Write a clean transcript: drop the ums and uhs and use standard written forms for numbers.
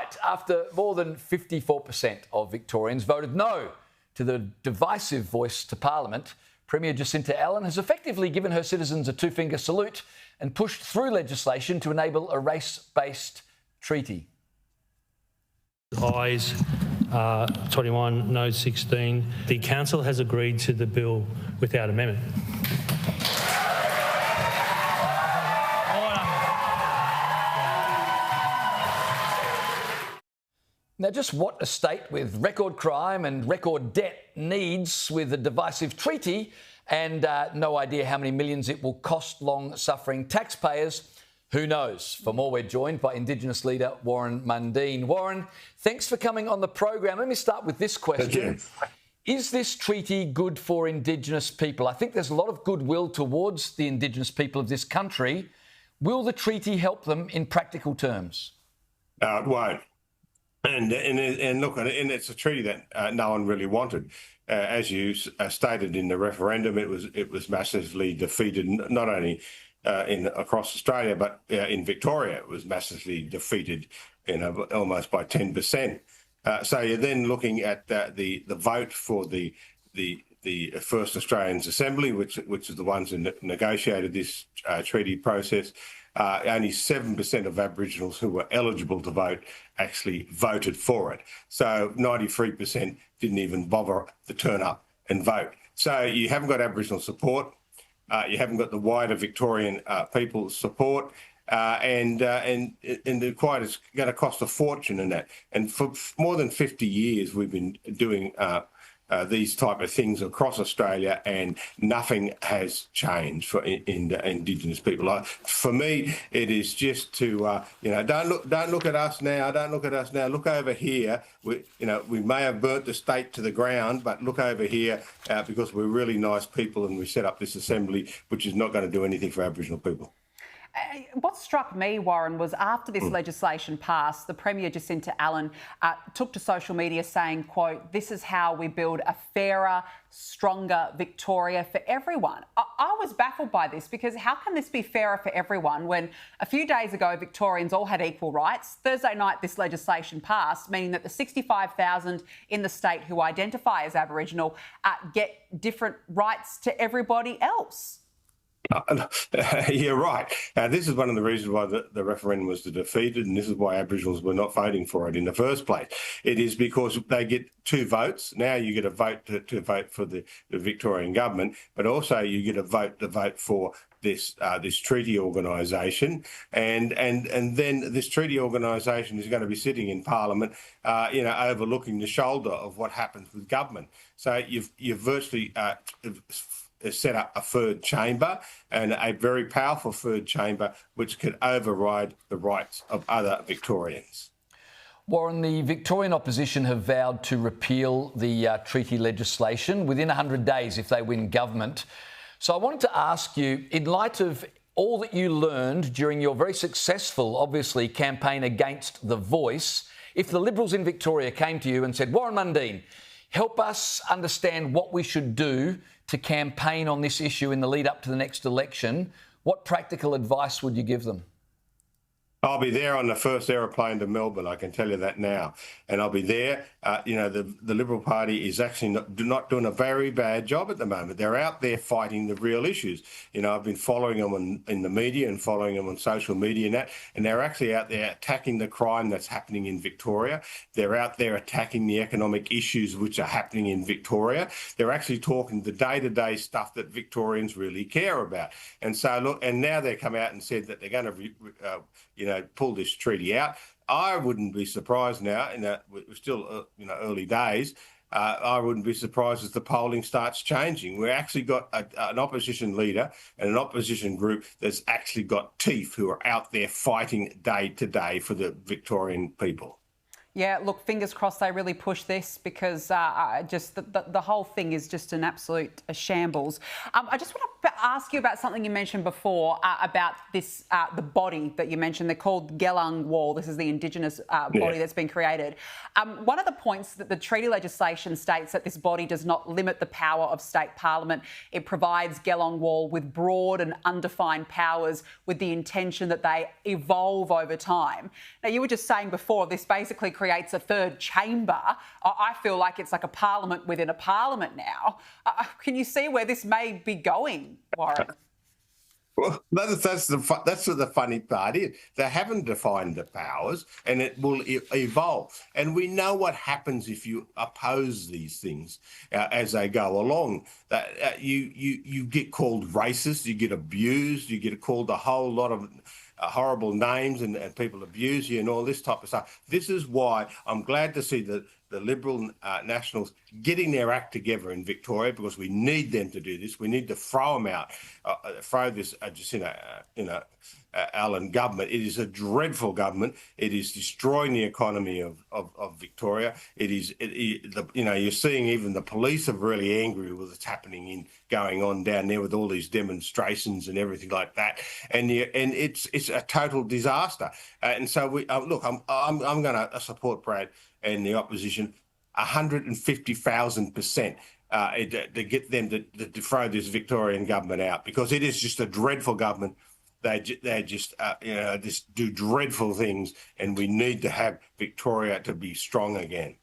right. After more than 54% of Victorians voted no to the divisive voice to Parliament, Premier Jacinta Allan has effectively given her citizens a two-finger salute and pushed through legislation to enable a race-based treaty. Ayes 21, no 16. The Council has agreed to the bill without amendment. Now, just what a state with record crime and record debt needs with a divisive treaty and no idea how many millions it will cost long-suffering taxpayers, who knows? For more, we're joined by Indigenous Leader Warren Mundine. Warren, thanks for coming on the program. Let me start with this question. Is this treaty good for Indigenous people? I think there's a lot of goodwill towards the Indigenous people of this country. Will the treaty help them in practical terms? It won't. And look, and it's a treaty that no one really wanted. As you stated in the referendum, it was massively defeated, not only across Australia, but in Victoria, it was massively defeated, almost by 10%. So you're then looking at the vote for the First Australians Assembly, which is the ones who negotiated this treaty process. Only 7% of Aboriginals who were eligible to vote actually voted for it. So 93% didn't even bother to turn up and vote. So you haven't got Aboriginal support. You haven't got the wider Victorian people's support. And it's going to cost a fortune in that. And for more than 50 years, we've been doing these type of things across Australia, and nothing has changed for Indigenous people. For me, it is just to don't look at us now. Don't look at us now. Look over here. We may have burnt the state to the ground, but look over here because we're really nice people, and we set up this assembly, which is not going to do anything for Aboriginal people. What struck me, Warren, was after this legislation passed, the Premier Jacinta Allan took to social media saying, quote, "This is how we build a fairer, stronger Victoria for everyone." I was baffled by this, because how can this be fairer for everyone when a few days ago Victorians all had equal rights? Thursday night this legislation passed, meaning that the 65,000 in the state who identify as Aboriginal get different rights to everybody else. You're right. This is one of the reasons why the referendum was defeated, and this is why Aboriginals were not voting for it in the first place. It is because they get two votes. Now you get a vote to vote for the Victorian government, but also you get a vote to vote for this treaty organisation, and then this treaty organisation is going to be sitting in Parliament, overlooking the shoulder of what happens with government. So you've virtually set up a third chamber, and a very powerful third chamber which could override the rights of other Victorians. Warren, the Victorian opposition have vowed to repeal the treaty legislation within 100 days if they win government. So I wanted to ask you, in light of all that you learned during your very successful, obviously, campaign against The Voice, if the Liberals in Victoria came to you and said, "Warren Mundine, help us understand what we should do to campaign on this issue in the lead up to the next election," what practical advice would you give them? I'll be there on the first aeroplane to Melbourne, I can tell you that now. And I'll be there. The Liberal Party is actually not doing a very bad job at the moment. They're out there fighting the real issues. I've been following them in the media and following them on social media and they're actually out there attacking the crime that's happening in Victoria. They're out there attacking the economic issues which are happening in Victoria. They're actually talking the day-to-day stuff that Victorians really care about. And so, look, and now they come out and said that they're going to pull this treaty out. I wouldn't be surprised now, we're still early days. I wouldn't be surprised as the polling starts changing. We've actually got an opposition leader and an opposition group that's actually got teeth, who are out there fighting day to day for the Victorian people. Yeah, look, fingers crossed they really push this, because just the whole thing is just an absolute shambles. I just want to ask you about something you mentioned before about this, the body that you mentioned. They're called Gelung Wall. This is the Indigenous body that's been created. One of the points that the treaty legislation states that this body does not limit the power of state parliament. It provides Gelung Wall with broad and undefined powers with the intention that they evolve over time. Now, you were just saying before, this basically creates a third chamber. I feel like it's like a parliament within a parliament now. Can you see where this may be going, Warren? Well, that's what the funny part is. They haven't defined the powers, and it will evolve. And we know what happens if you oppose these things as they go along. You get called racist, you get abused, you get called a whole lot of horrible names, and people abuse you and all this type of stuff. This is why I'm glad to see the Liberal Nationals getting their act together in Victoria, because we need them to do this. We need to throw them out, throw this Jacinta Allan government. It is a dreadful government. It is destroying the economy of Victoria. You're seeing even the police are really angry with what's happening going on down there with all these demonstrations and everything like that. And it's a total disaster. And so look, I'm going to support Brad and the opposition 150,000% to get them to throw this Victorian government out, because it is just a dreadful government. They just do dreadful things, and we need to have Victoria to be strong again.